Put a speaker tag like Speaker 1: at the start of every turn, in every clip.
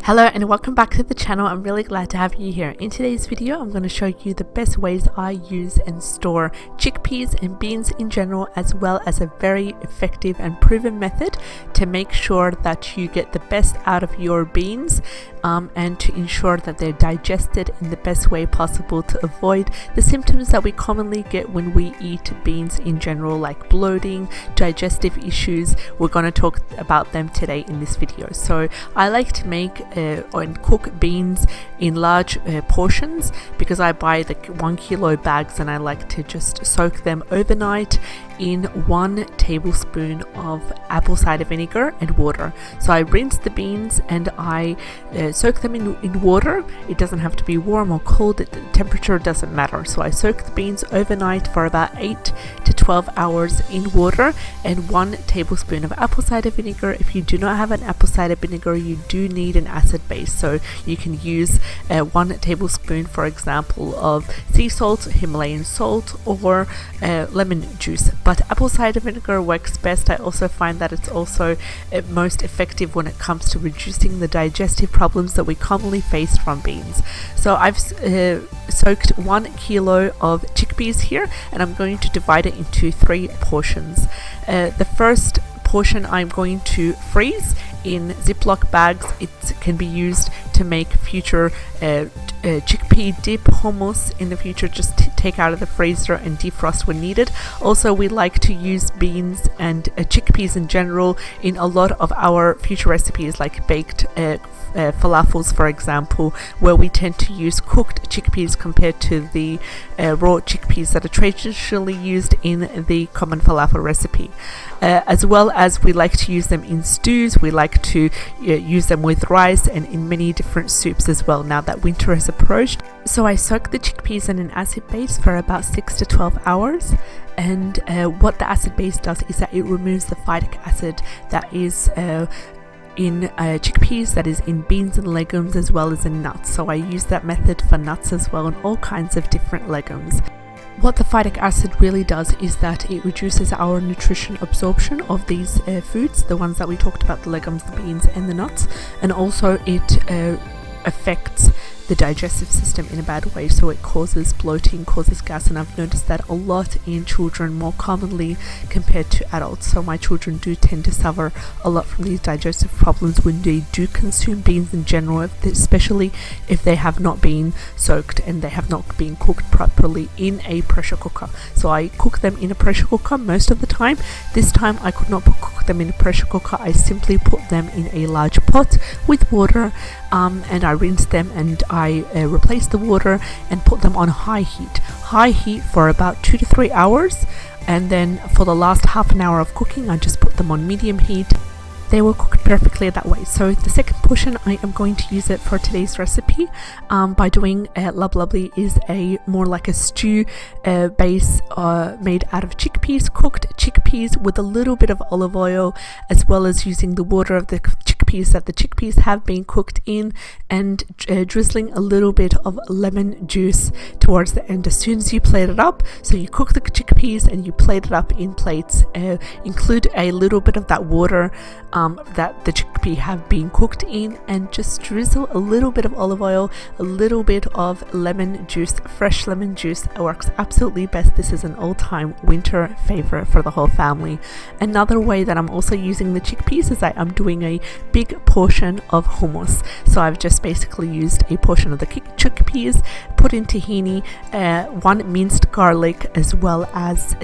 Speaker 1: Hello and welcome back to the channel. I'm really glad to have you here. In today's video, I'm going to show you the best ways I use and store chickpeas and beans in general, as well as a very effective and proven method to make sure that you get the best out of your beans and to ensure that they're digested in the best way possible to avoid the symptoms that we commonly get when we eat beans in general, like bloating, digestive issues. We're going to talk about them today in this video. So I like to make and cook beans in large portions because I buy the 1 kilo bags, and I like to just soak them overnight in 1 tablespoon of apple cider vinegar and water. So I rinse the beans and I soak them in water. It doesn't have to be warm or cold, the temperature doesn't matter. So I soak the beans overnight for about 8 to 12 hours in water and 1 tablespoon of apple cider vinegar. If you do not have an apple cider vinegar, you do need an acid base. So you can use 1 tablespoon, for example, of sea salt, Himalayan salt, or lemon juice. But apple cider vinegar works best. I also find that it's also most effective when it comes to reducing the digestive problems that we commonly face from beans. So I've soaked 1 kilo of chickpeas here, and I'm going to divide it into 3 portions. The first portion I'm going to freeze in Ziploc bags. It can be used to make future chickpea dip, hummus in the future. Just take out of the freezer and defrost when needed. Also, we like to use beans and chickpeas in general in a lot of our future recipes, like baked falafels, for example, where we tend to use cooked chickpeas compared to the raw chickpeas that are traditionally used in the common falafel recipe. As well as we like to use them in stews. We like to use them with rice and in many different soups as well, now that winter has approached. So I soak the chickpeas in an acid base for about 6 to 12 hours. And what the acid base does is that it removes the phytic acid that is in chickpeas, that is in beans and legumes, as well as in nuts. So I use that method for nuts as well, and all kinds of different legumes. What the phytic acid really does is that it reduces our nutrition absorption of these foods, the ones that we talked about, the legumes, the beans and the nuts, and also it affects the digestive system in a bad way. So it causes bloating, causes gas, and I've noticed that a lot in children more commonly compared to adults. So my children do tend to suffer a lot from these digestive problems when they do consume beans in general, especially if they have not been soaked and they have not been cooked properly in a pressure cooker. So I cook them in a pressure cooker most of the time. This time I could not cook them in a pressure cooker. I simply put them in a large pot with water, and I rinse them, and I replace the water and put them on high heat for about 2 to 3 hours, and then for the last half an hour of cooking I just put them on medium heat. They will cook perfectly that way. So the second portion, I am going to use it for today's recipe by doing Lub Lovely is a more like a stew base made out of chickpeas, cooked chickpeas with a little bit of olive oil, as well as using the water of the chickpeas that the chickpeas have been cooked in, and drizzling a little bit of lemon juice towards the end as soon as you plate it up. So you cook the chickpeas and you plate it up in plates. Include a little bit of that water that the chickpea have been cooked in, and just drizzle a little bit of olive oil, a little bit of lemon juice, fresh lemon juice. It works absolutely best. This is an all-time winter favorite for the whole family. Another way that I'm also using the chickpeas is that I'm doing a big portion of hummus. So I've just basically used a portion of the chickpeas, put in tahini, 1 minced garlic, as well as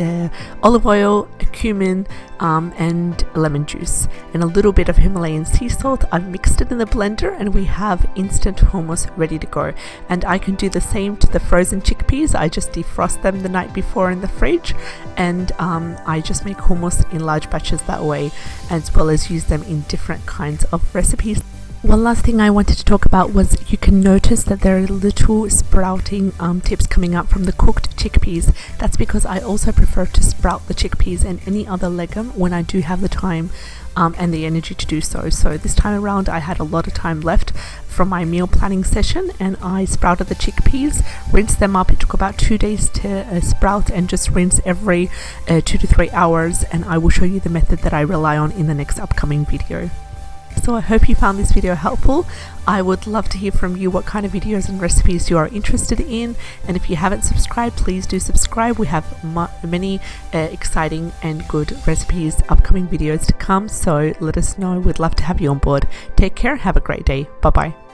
Speaker 1: olive oil, cumin, and lemon juice, and a little bit of Himalayan sea salt. I've mixed it in the blender and we have instant hummus ready to go. And I can do the same to the frozen chickpeas. I just defrost them the night before in the fridge, and I just make hummus in large batches that way, as well as use them in different kinds of recipes. One last thing I wanted to talk about was you can notice that there are little sprouting tips coming out from the cooked chickpeas. That's because I also prefer to sprout the chickpeas and any other legume when I do have the time and the energy to do so. So this time around I had a lot of time left from my meal planning session, and I sprouted the chickpeas, rinsed them up. It took about 2 days to sprout, and just rinse every 2 to 3 hours, and I will show you the method that I rely on in the next upcoming video. So I hope you found this video helpful. I would love to hear from you what kind of videos and recipes you are interested in, and if you haven't subscribed, please do subscribe. We have many exciting and good recipes, upcoming videos to come, so let us know. We'd love to have you on board. Take care, have a great day. Bye bye.